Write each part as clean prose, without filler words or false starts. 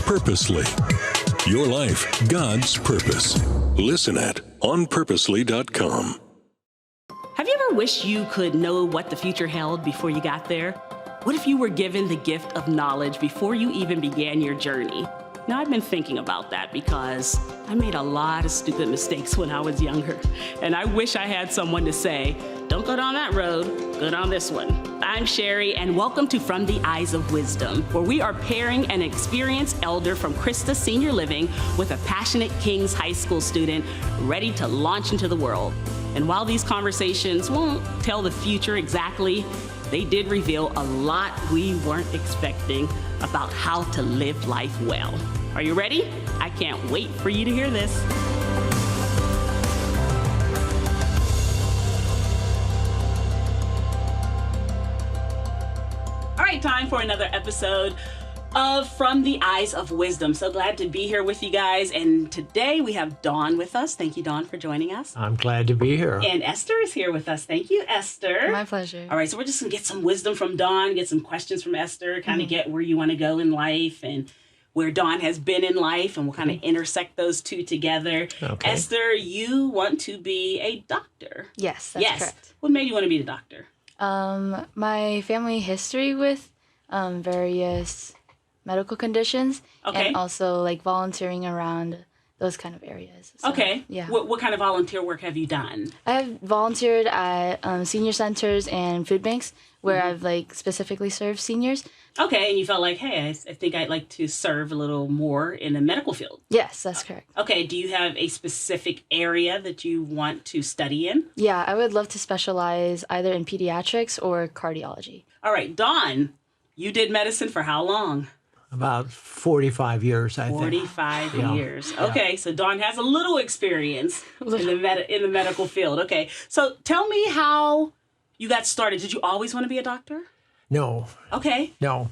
Purposely. Your life, God's purpose. Listen at onpurposely.com. Have you ever wished you could know what the future held before you got there? What if you were given the gift of knowledge before you even began your journey? Now, I've been thinking about that because I made a lot of stupid mistakes when I was younger. And I wish I had someone to say, don't go down that road, go down this one. I'm Sherry, and welcome to From the Eyes of Wisdom, where we are pairing an experienced elder from Christa Senior Living with a passionate King's High School student ready to launch into the world. And while these conversations won't tell the future exactly, they did reveal a lot we weren't expecting about how to live life well. Are you ready? I can't wait for you to hear this. All right, time for another episode of From the Eyes of Wisdom. So glad to be here with you guys. And today we have Dawn with us. Thank you, Dawn, for joining us. I'm glad to be here. And Esther is here with us. Thank you, Esther. My pleasure. All right, so we're just going to get some wisdom from Dawn, get some questions from Esther, kind of get where you want to go in life and where Dawn has been in life, and we'll kind of intersect those two together. Okay. Esther, you want to be a doctor. Yes, that's correct. What made you want to be a doctor? My family history with various medical conditions, and also like volunteering around those kind of areas. So, okay. Yeah. What kind of volunteer work have you done? I have volunteered at senior centers and food banks where I've like specifically served seniors. Okay, and you felt like, hey, I think I'd like to serve a little more in the medical field. Yes, that's correct. Okay, do you have a specific area that you want to study in? Yeah, I would love to specialize either in pediatrics or cardiology. All right, Dawn, you did medicine for how long? About 45 years, I think. 45 Yeah. years. Okay, so Dawn has a little experience in the medical field. Okay, so tell me how you got started. Did you always want to be a doctor? No, Okay. no.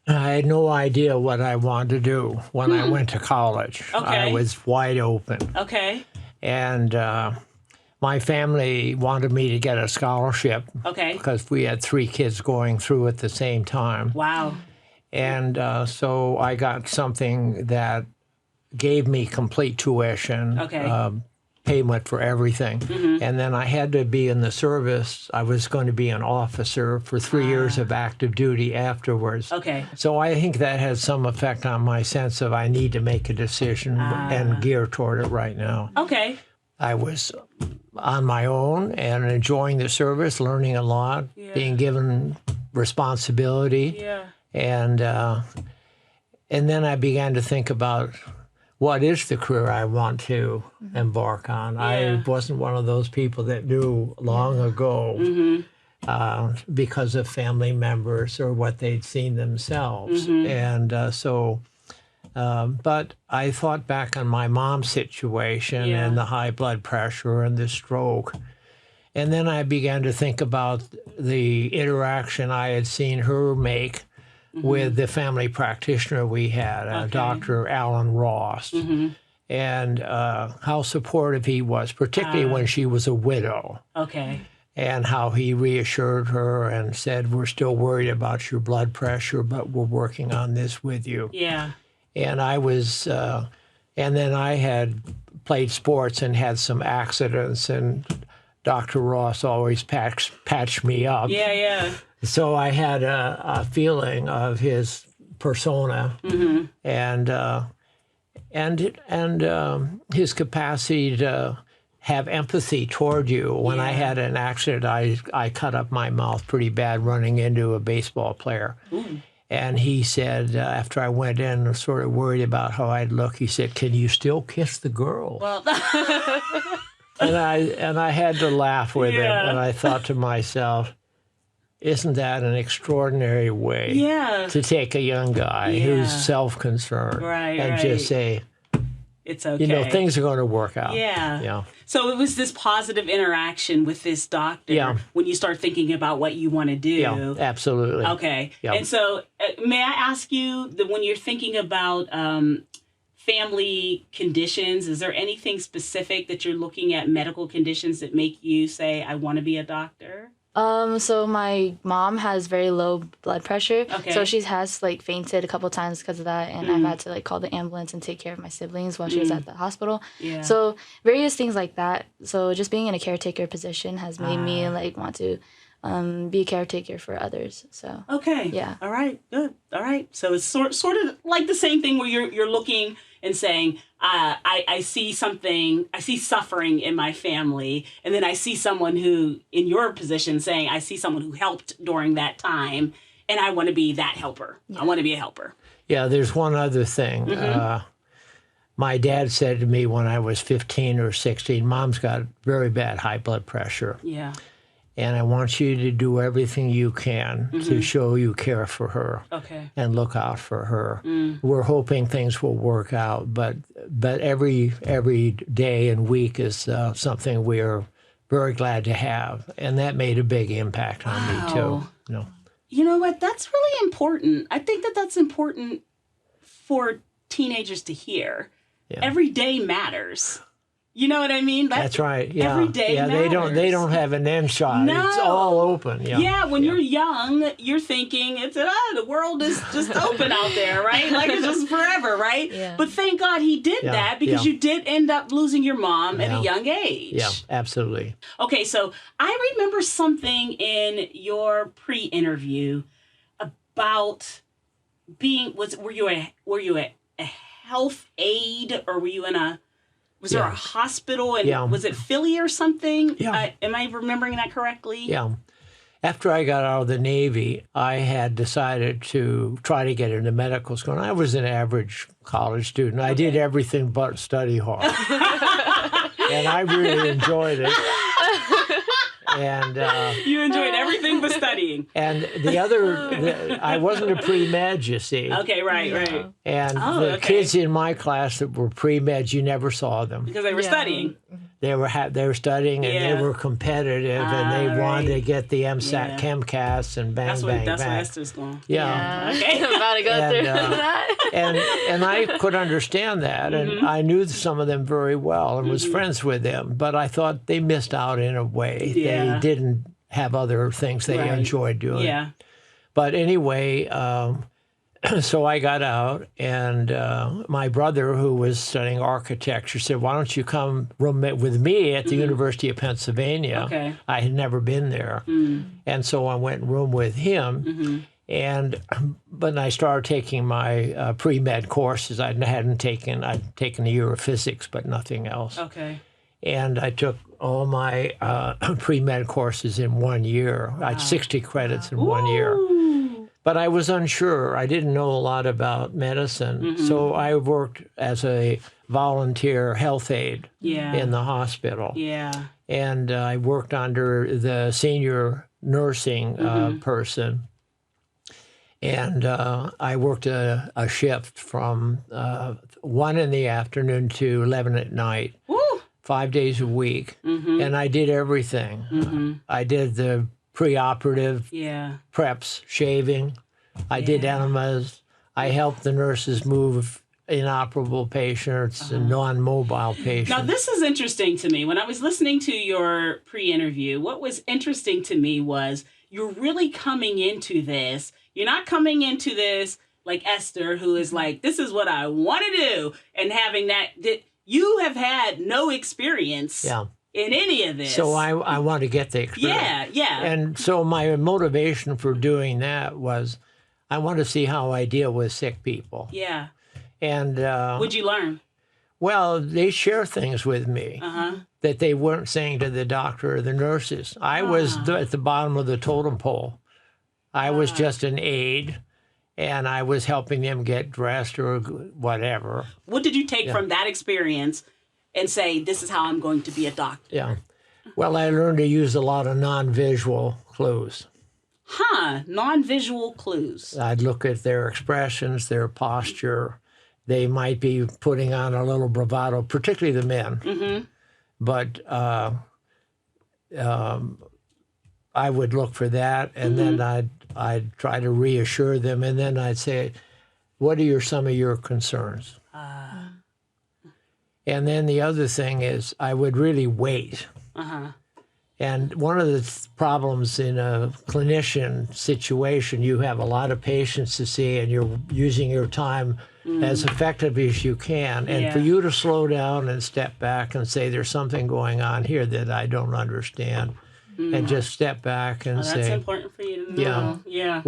I had no idea what I wanted to do when I went to college. Okay. I was wide open. Okay. And my family wanted me to get a scholarship Okay. because we had 3 kids going through at the same time. Wow. And so I got something that gave me complete tuition, Okay. payment for everything. And then I had to be in the service. I was going to be an officer for 3 years of active duty afterwards. Okay. So I think that has some effect on my sense of I need to make a decision and gear toward it right now. Okay. I was on my own and enjoying the service, learning a lot, being given responsibility. Yeah. And then I began to think about what is the career I want to embark on. I wasn't one of those people that knew long ago because of family members or what they'd seen themselves. And but I thought back on my mom's situation and the high blood pressure and the stroke. And then I began to think about the interaction I had seen her make with the family practitioner we had, Dr. Alan Ross, and how supportive he was, particularly when she was a widow. Okay. And how he reassured her and said, we're still worried about your blood pressure, but we're working on this with you. Yeah. And I was, and then I had played sports and had some accidents, and Dr. Ross always patched me up. Yeah, yeah. So I had a feeling of his persona and his capacity to have empathy toward you. When I had an accident, I cut up my mouth pretty bad running into a baseball player. Ooh. And he said, after I went in, sort of worried about how I'd look, he said, "Can you still kiss the girl?" Well, and I had to laugh with him, and I thought to myself, isn't that an extraordinary way to take a young guy who's self-concerned and just say, it's okay. You know, things are going to work out. Yeah. So it was this positive interaction with this doctor when you start thinking about what you want to do. Yeah, absolutely. Okay. Yeah. And so may I ask you, that when you're thinking about family conditions, is there anything specific that you're looking at, medical conditions that make you say, I want to be a doctor? So my mom has very low blood pressure. Okay. So she has like fainted a couple times because of that, and I've had to like call the ambulance and take care of my siblings while she was at the hospital. Yeah. So various things like that. So just being in a caretaker position has made me like want to be a caretaker for others. So okay. Yeah. All right. Good. All right. So it's sort of like the same thing where you're looking and saying, I see something, I see suffering in my family, and then I see someone who, in your position, saying, I see someone who helped during that time, and I want to be that helper. Yeah. I want to be a helper. Yeah, there's one other thing. My dad said to me when I was 15 or 16, Mom's got very bad high blood pressure. Yeah. And I want you to do everything you can to show you care for her and look out for her. We're hoping things will work out, but every day and week is something we're very glad to have. And that made a big impact on me, too. You know what? That's really important. I think that's important for teenagers to hear. Yeah. Every day matters. You know what I mean? That's right. Yeah. Every day matters. They don't have an end shot. No. It's all open. Yeah. Yeah. When you're young, you're thinking the world is just open out there, right? Like it's just forever, right? Yeah. But thank God he did that because you did end up losing your mom at a young age. Yeah, absolutely. Okay, so I remember something in your pre-interview about were you a health aide, or were you in a Was there a hospital? And was it Philly or something? Yeah. Am I remembering that correctly? Yeah. After I got out of the Navy, I had decided to try to get into medical school. And I was an average college student. I did everything but study hard. And I really enjoyed it. And you enjoyed everything but studying. And I wasn't a pre-med, you see. Okay, right. And the kids in my class that were pre-med, you never saw them because they were studying. They were studying, and they were competitive, and they wanted to get the MSAT, ChemCast, and bang. That's where Esther's going. Yeah. Okay. I'm about to go through that. And I could understand that, and I knew some of them very well and was friends with them, but I thought they missed out in a way. Yeah. They didn't have other things they enjoyed doing. Yeah. But anyway, so I got out, and my brother, who was studying architecture, said, "Why don't you come roommate with me at the University of Pennsylvania?" Okay. I had never been there. And so I went and roomed with him. But I started taking my pre-med courses. I'd taken a year of physics, but nothing else. Okay. And I took all my pre-med courses in 1 year. I had 60 credits in 1 year. But I was unsure. I didn't know a lot about medicine. So I worked as a volunteer health aide in the hospital. Yeah. And I worked under the senior nursing person. And I worked a shift from 1 in the afternoon to 11 at night, 5 days a week. And I did everything. I did the preoperative preps, shaving. I did enemas. I helped the nurses move inoperable patients and non-mobile patients. Now, this is interesting to me. When I was listening to your pre-interview, what was interesting to me was you're really coming into this. You're not coming into this like Esther, who is like, this is what I want to do, and having that you have had no experience in any of this. So I want to get the experience. Yeah. And so my motivation for doing that was I want to see how I deal with sick people. Yeah. And what'd you learn? Well, they share things with me that they weren't saying to the doctor or the nurses. I was at the bottom of the totem pole. I was just an aide, and I was helping them get dressed or whatever. What did you take from that experience and say, this is how I'm going to be a doctor? Yeah. Well, I learned to use a lot of non-visual clues. Non-visual clues. I'd look at their expressions, their posture. They might be putting on a little bravado, particularly the men. But I would look for that, and then I'd try to reassure them, and then I'd say, what are some of your concerns? And then the other thing is I would really wait. And one of the problems in a clinician situation, you have a lot of patients to see, and you're using your time as effectively as you can. And for you to slow down and step back and say, there's something going on here that I don't understand, and just step back and say, that's important for you to know. Yeah.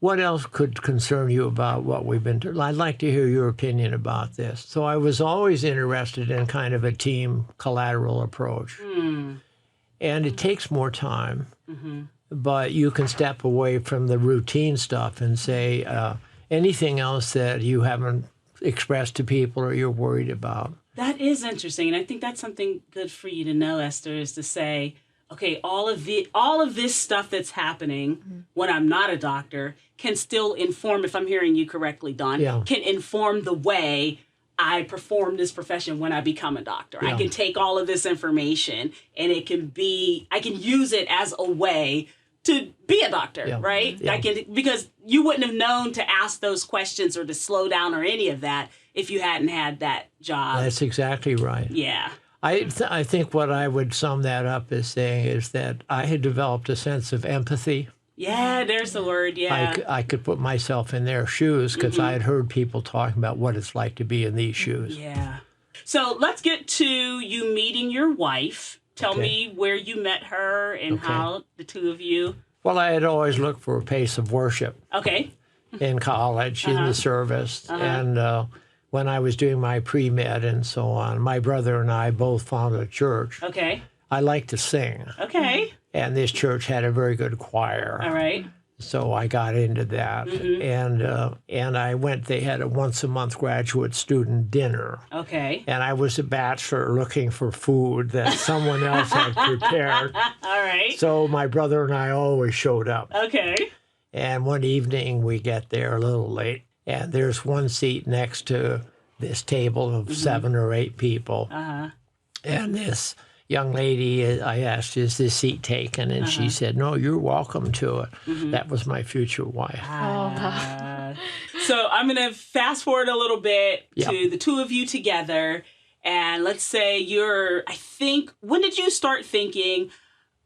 What else could concern you about what we've been doing? I'd like to hear your opinion about this. So I was always interested in kind of a team collateral approach. And it takes more time, but you can step away from the routine stuff and say anything else that you haven't expressed to people or you're worried about. That is interesting. And I think that's something good for you to know, Esther, is to say, okay, all of this stuff that's happening when I'm not a doctor can still inform, if I'm hearing you correctly, Dawn, can inform the way I perform this profession when I become a doctor. I can take all of this information and I can use it as a way to be a doctor, right? Because you wouldn't have known to ask those questions or to slow down or any of that if you hadn't had that job. That's exactly right. Yeah. I think what I would sum that up as saying is that I had developed a sense of empathy. Yeah, there's the word, I could put myself in their shoes because I had heard people talking about what it's like to be in these shoes. Yeah. So let's get to you meeting your wife. Tell me where you met her and how the two of you... Well, I had always looked for a place of worship. Okay. In college, in the service. And when I was doing my pre-med and so on, my brother and I both founded a church. Okay. I like to sing. Okay. And this church had a very good choir. All right. So I got into that. And I went, they had a once-a-month graduate student dinner. Okay. And I was a bachelor looking for food that someone else had prepared. All right. So my brother and I always showed up. Okay. And one evening we get there a little late, and there's one seat next to this table of 7 or 8 people. And this young lady, I asked, is this seat taken? And she said, no, you're welcome to it. That was my future wife. So I'm going to fast forward a little bit to the two of you together. And let's say when did you start thinking,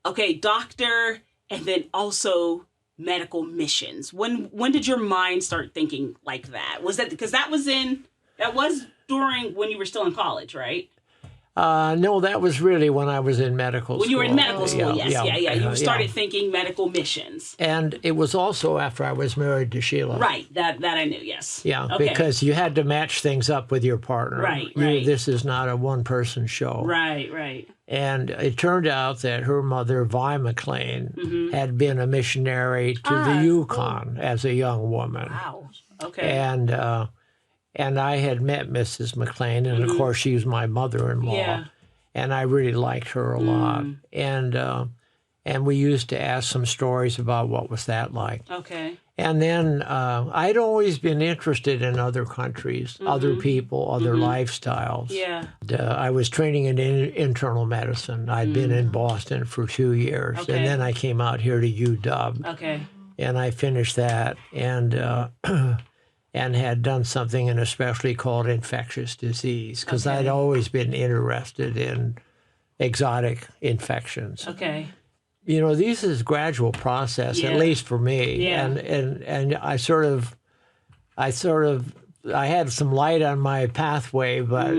okay, doctor, and then also medical missions? When did your mind start thinking like that? Was that because that was during when you were still in college, right? No, that was really when I was in medical school. When you were in medical school, yes. You started thinking medical missions. And it was also after I was married to Sheila. Right, that I knew, yes. Yeah, because you had to match things up with your partner. Right. This is not a one-person show. Right. And it turned out that her mother, Vi McLean, had been a missionary to the Yukon as a young woman. Wow, okay. And I had met Mrs. McLean, and of course she was my mother-in-law. Yeah. And I really liked her a lot. And we used to ask some stories about what was that like. Okay. And then I'd always been interested in other countries, other people, other lifestyles. Yeah. I was training in internal medicine. I'd been in Boston for 2 years. Okay. And then I came out here to UW. Okay. And I finished that and had done something in a specialty called infectious disease because I'd always been interested in exotic infections. Okay. You know, this is a gradual process, at least for me. Yeah. And I had some light on my pathway, but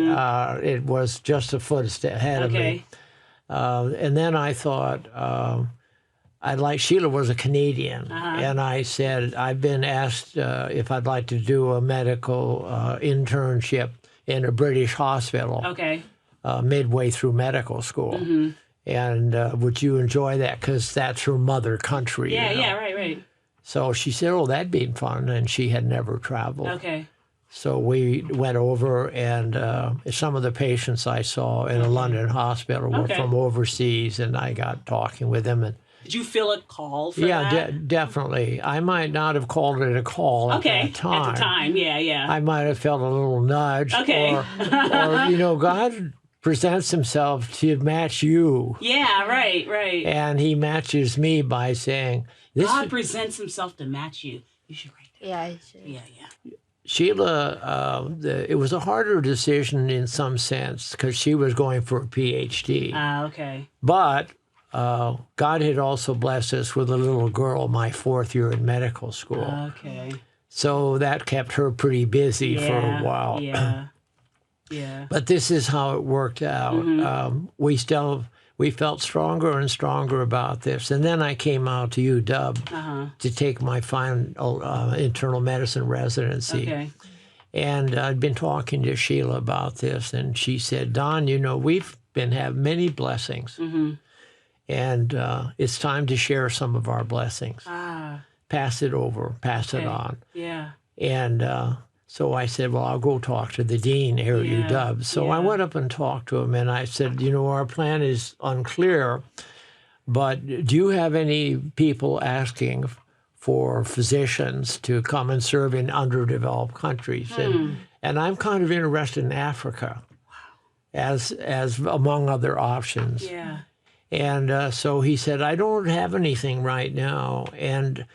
it was just a footstep ahead of me. And then I thought, Sheila was a Canadian, and I said, I've been asked if I'd like to do a medical internship in a British hospital midway through medical school. And would you enjoy that? Because that's her mother country. Yeah, you know? yeah, right. So she said, oh, that'd be fun. And she had never traveled. Okay. So we went over, and some of the patients I saw in a London hospital were from overseas, and I got talking with them. And did you feel a call for that? Yeah, definitely. I might not have called it a call at that time. At the time, yeah. I might have felt a little nudge. Okay. Or you know, God presents himself to match you. Yeah, right. And he matches me by saying, God presents himself to match you. You should write that. Yeah, I should. Yeah. Sheila, it was a harder decision in some sense because she was going for a PhD. Okay. But God had also blessed us with a little girl my 4th year in medical school. Okay. So that kept her pretty busy for a while. Yeah. Yeah. But this is how it worked out. We felt stronger and stronger about this. And then I came out to UW to take my final internal medicine residency. Okay. And I'd been talking to Sheila about this, and she said, Don, you know, we've been having many blessings. And it's time to share some of our blessings. Pass it over, pass it on. Yeah. And so I said, well, I'll go talk to the dean here at UW. So I went up and talked to him, and I said, you know, our plan is unclear, but do you have any people asking for physicians to come and serve in underdeveloped countries? And I'm kind of interested in Africa as among other options. Yeah. And so he said, I don't have anything right now. And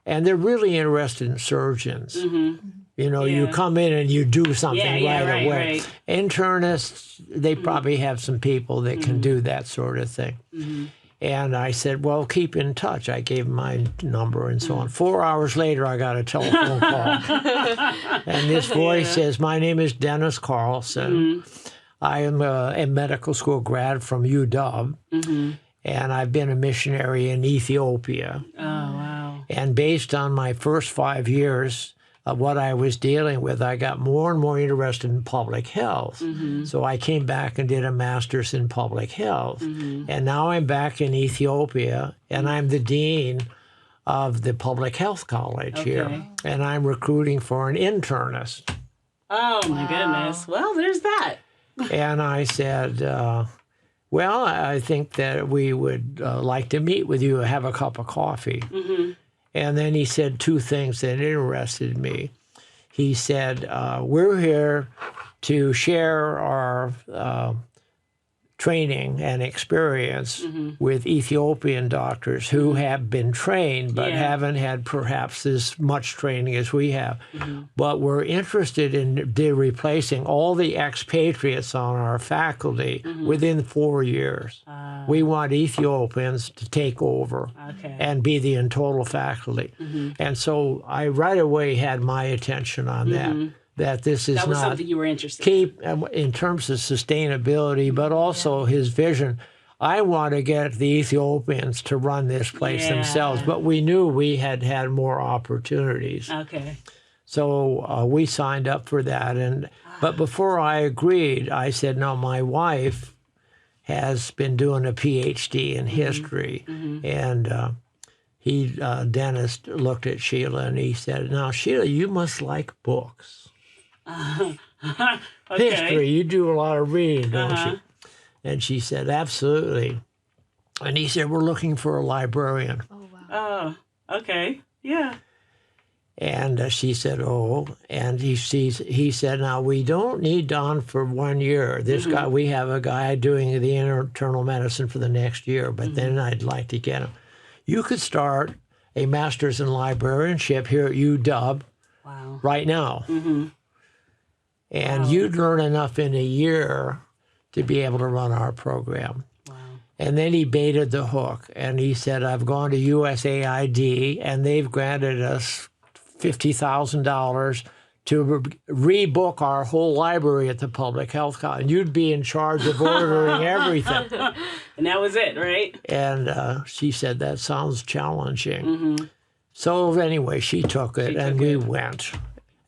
they're really interested in surgeons. You know, you come in and you do something right away. Right. Internists, they probably have some people that can do that sort of thing. And I said, well, keep in touch. I gave him my number and so on. 4 hours later, I got a telephone call. And this voice says, my name is Dennis Carlson. I am a medical school grad from UW. And I've been a missionary in Ethiopia. Oh, wow. And based on my first 5 years of what I was dealing with, I got more and more interested in public health. So I came back and did a master's in public health. And now I'm back in Ethiopia, and I'm the dean of the public health college here. And I'm recruiting for an internist. Oh, my goodness. Well, there's that. And I said, well, I think that we would like to meet with you, have a cup of coffee. And then he said 2 things that interested me. He said, we're here to share our training and experience with Ethiopian doctors who have been trained but haven't had perhaps as much training as we have. But we're interested in replacing all the expatriates on our faculty within 4 years. We want Ethiopians to take over and be the in total faculty. And so I right away had my attention on that. That this is that was not something you were interested in. In terms of sustainability, but also his vision. I want to get the Ethiopians to run this place themselves, but we knew we had had more opportunities. Okay. So we signed up for that. But before I agreed, I said, no, my wife has been doing a PhD in history. And Dennis looked at Sheila and he said, now, Sheila, you must like books. History, you do a lot of reading, don't you? And she said, absolutely. And he said, we're looking for a librarian. Oh, wow. Oh, okay. Yeah. And she said, oh. And he said, now, we don't need Don for 1 year. This guy, we have a guy doing the internal medicine for the next year, but then I'd like to get him. You could start a master's in librarianship here at UW right now. And you'd learn enough in a year to be able to run our program. And then he baited the hook, and he said, I've gone to USAID, and they've granted us $50,000 to rebook our whole library at the public health college. And you'd be in charge of ordering everything. And that was it, right? And she said, that sounds challenging. So anyway, she took it, and we went.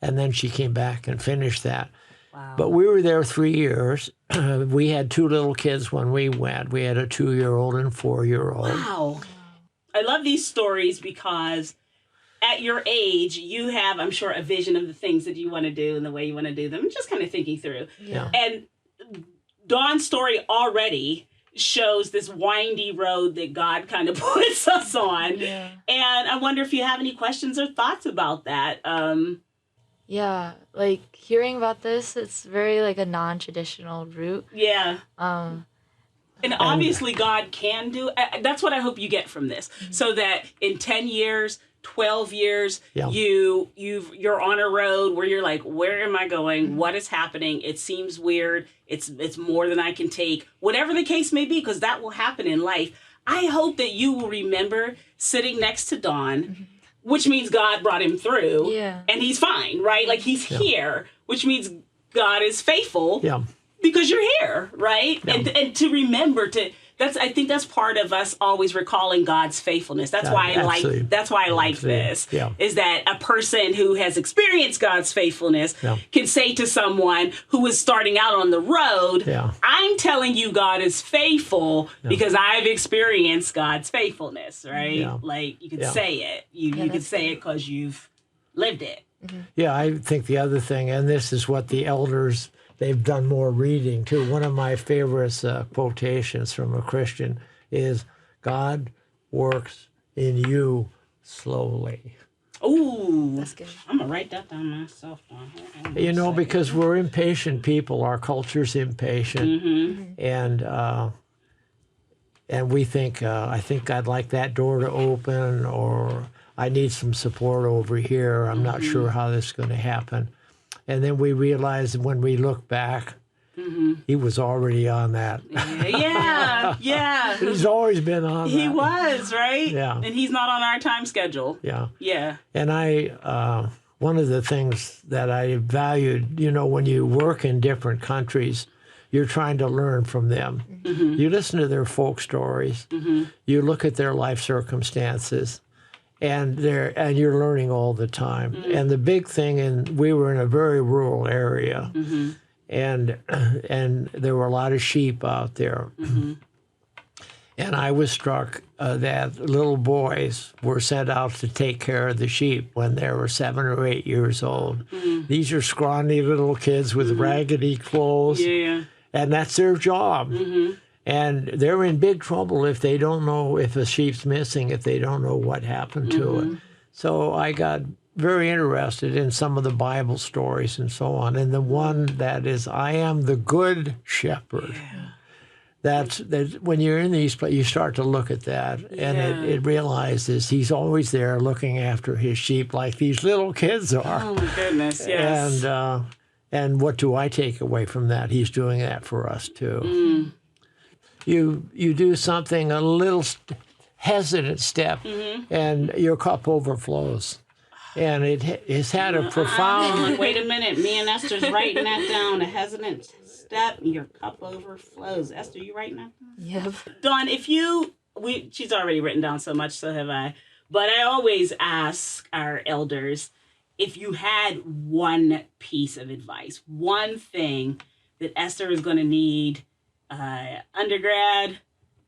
And then she came back and finished that. Wow. But we were there 3 years. We had 2 little kids when we went. We had a 2-year-old and 4-year-old. Wow. I love these stories because at your age, you have, I'm sure, a vision of the things that you want to do and the way you want to do them. I'm just kind of thinking through. Yeah. And Dawn's story already shows this windy road that God kind of puts us on. Yeah. And I wonder if you have any questions or thoughts about that. Yeah, like hearing about this, it's very like a non-traditional route. Yeah. And obviously God can do, that's what I hope you get from this. So that in 10 years, 12 years, Yeah. you're on a road where you're like, where am I going? What is happening? It seems weird. It's more than I can take. Whatever the case may be, because that will happen in life. I hope that you will remember sitting next to Don, which means God brought him through, and he's fine, right? Like he's here, which means God is faithful because you're here, right? And to remember I think that's part of us always recalling God's faithfulness. That's why I like this. Yeah. Is that a person who has experienced God's faithfulness can say to someone who is starting out on the road, I'm telling you God is faithful because I've experienced God's faithfulness, right? Yeah. Like you can say it. You can say it because you've lived it. Mm-hmm. Yeah, I think the other thing, and this is what the elders, they've done more reading too. One of my favorite quotations from a Christian is, God works in you slowly. Ooh, that's good. I'm going to write that down myself. You know, because we're impatient people. Our culture's impatient. And we think, I think I'd like that door to open, or I need some support over here. I'm not sure how this is going to happen. And then we realize when we look back, he was already on that. Yeah. He's always been on that. He was, right? Yeah. And he's not on our time schedule. Yeah. Yeah. And one of the things that I valued, you know, when you work in different countries, you're trying to learn from them. You listen to their folk stories. You look at their life circumstances. And you're learning all the time. And the big thing, and we were in a very rural area, and there were a lot of sheep out there. And I was struck that little boys were sent out to take care of the sheep when they were 7 or 8 years old. These are scrawny little kids with raggedy clothes, and that's their job. And they're in big trouble if they don't know if a sheep's missing, if they don't know what happened to it. So I got very interested in some of the Bible stories and so on. And the one that is, I am the good shepherd. That's when you're in these places, you start to look at that, and it realizes he's always there looking after his sheep like these little kids are. Oh, my goodness, yes. And what do I take away from that? He's doing that for us, too. You do something, a little hesitant step, and your cup overflows. And it has had a profound... Wait a minute. Me and Esther's writing that down. A hesitant step, your cup overflows. Esther, you writing that down? Yep. Dawn, she's already written down so much, so have I. But I always ask our elders, if you had one piece of advice, one thing that Esther is going to need, undergrad,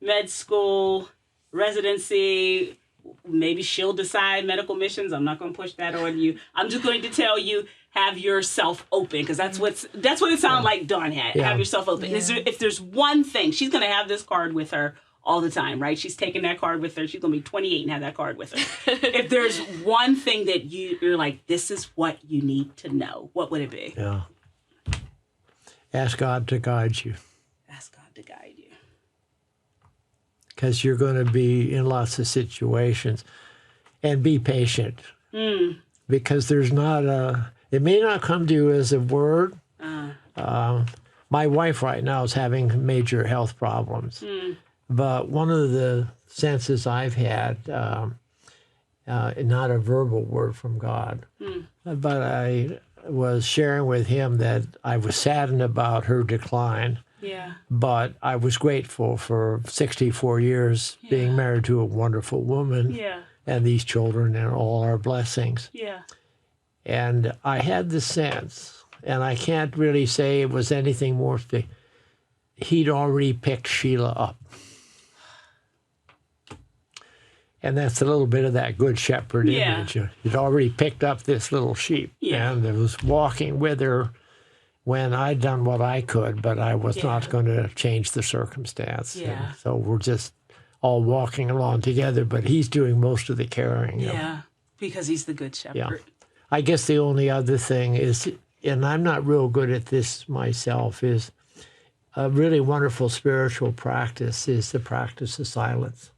med school, residency, maybe she'll decide medical missions. I'm not going to push that on you. I'm just going to tell you, have yourself open, because that's what it sounded like Dawn had. Have yourself open. If there's one thing, she's going to have this card with her all the time, right? She's taking that card with her. She's going to be 28 and have that card with her. If there's one thing that you're like, this is what you need to know, what would it be? Yeah. Ask God to guide you. Ask God to guide you. Because you're going to be in lots of situations. And be patient. Because there's it may not come to you as a word. My wife right now is having major health problems. But one of the senses I've had, not a verbal word from God, but I was sharing with him that I was saddened about her decline. Yeah. But I was grateful for 64 years being married to a wonderful woman. Yeah. And these children and all our blessings. Yeah. And I had the sense, and I can't really say it was anything more, he'd already picked Sheila up. And that's a little bit of that good shepherd image. He'd already picked up this little sheep. And I was walking with her when I'd done what I could, but I was not going to change the circumstance. And so we're just all walking along together, but he's doing most of the carrying. Yeah, because he's the good shepherd. Yeah. I guess the only other thing is, and I'm not real good at this myself, is a really wonderful spiritual practice is the practice of silence.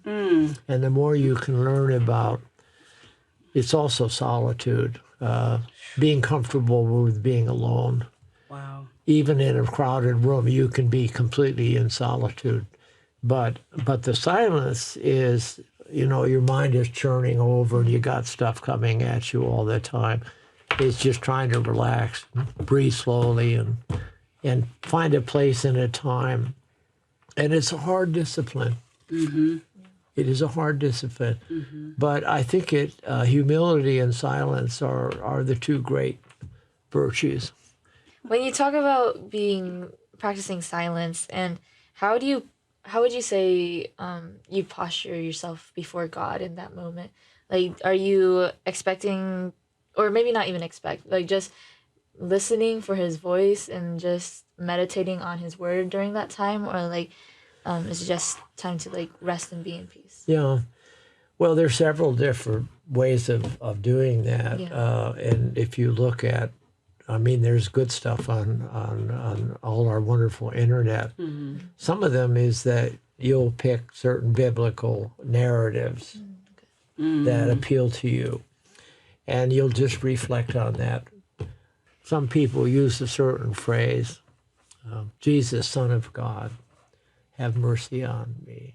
And the more you can learn about It's also solitude, being comfortable with being alone. Wow. Even in a crowded room, you can be completely in solitude. But the silence is, your mind is churning over and you got stuff coming at you all the time. It's just trying to relax, breathe slowly, and find a place and a time. And it's a hard discipline. Mm-hmm. It is a hard discipline. Mm-hmm. But I think humility and silence are the two great virtues. When you talk about practicing silence, and how would you say you posture yourself before God in that moment? Like, are you expecting, or maybe not even expect, like just listening for his voice and just meditating on his word during that time, or like is it just time to like rest and be in peace? Yeah. Well, there's several different ways of doing that. Yeah. And if you look at, there's good stuff on all our wonderful internet. Mm-hmm. Some of them is that you'll pick certain biblical narratives that appeal to you, and you'll just reflect on that. Some people use a certain phrase, Jesus, Son of God, have mercy on me.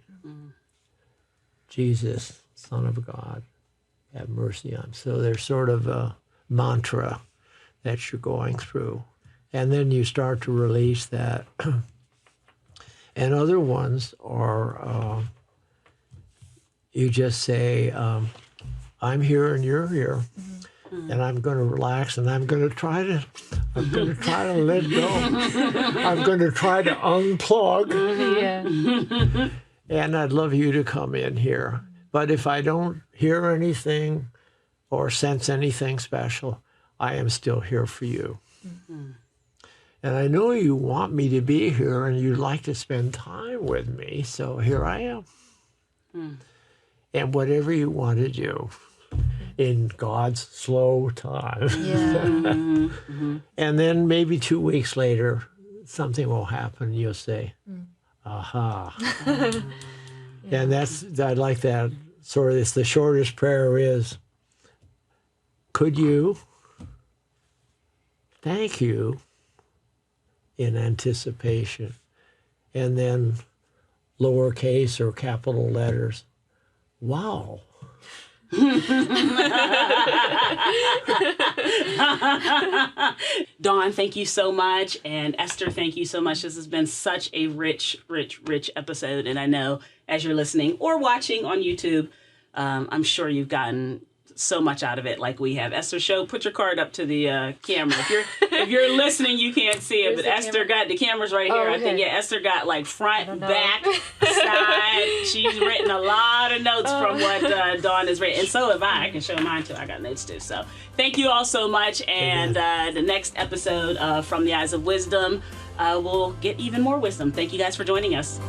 Jesus, Son of God, have mercy on me. So there's sort of a mantra that you're going through. And then you start to release that. And other ones are, you just say, I'm here and you're here. Mm-hmm. And I'm going to relax, and I'm going to try to let go. I'm going to try to unplug. Yeah. And I'd love you to come in here. But if I don't hear anything or sense anything special, I am still here for you. Mm-hmm. And I know you want me to be here and you'd like to spend time with me, so here I am. Mm. And whatever you want to do in God's slow time. Yeah. Mm-hmm. And then maybe 2 weeks later, something will happen. You'll say, aha. Yeah. And I like that sort of, it's the shortest prayer is, could you, thank you, in anticipation, and then lowercase or capital letters, wow. Dawn, thank you so much. And Esther, thank you so much. This has been such a rich episode. And I know as you're listening or watching on YouTube, I'm sure you've gotten so much out of it like we have. Esther, put your card up to the camera. If you're listening, you can't see it, but Esther got the cameras right here. Okay. I think, Esther got like front, back, side. She's written a lot of notes from what Dawn has written. And so have I. I can show mine too. I got notes too. So thank you all so much. And the next episode From the Eyes of Wisdom, we'll get even more wisdom. Thank you guys for joining us.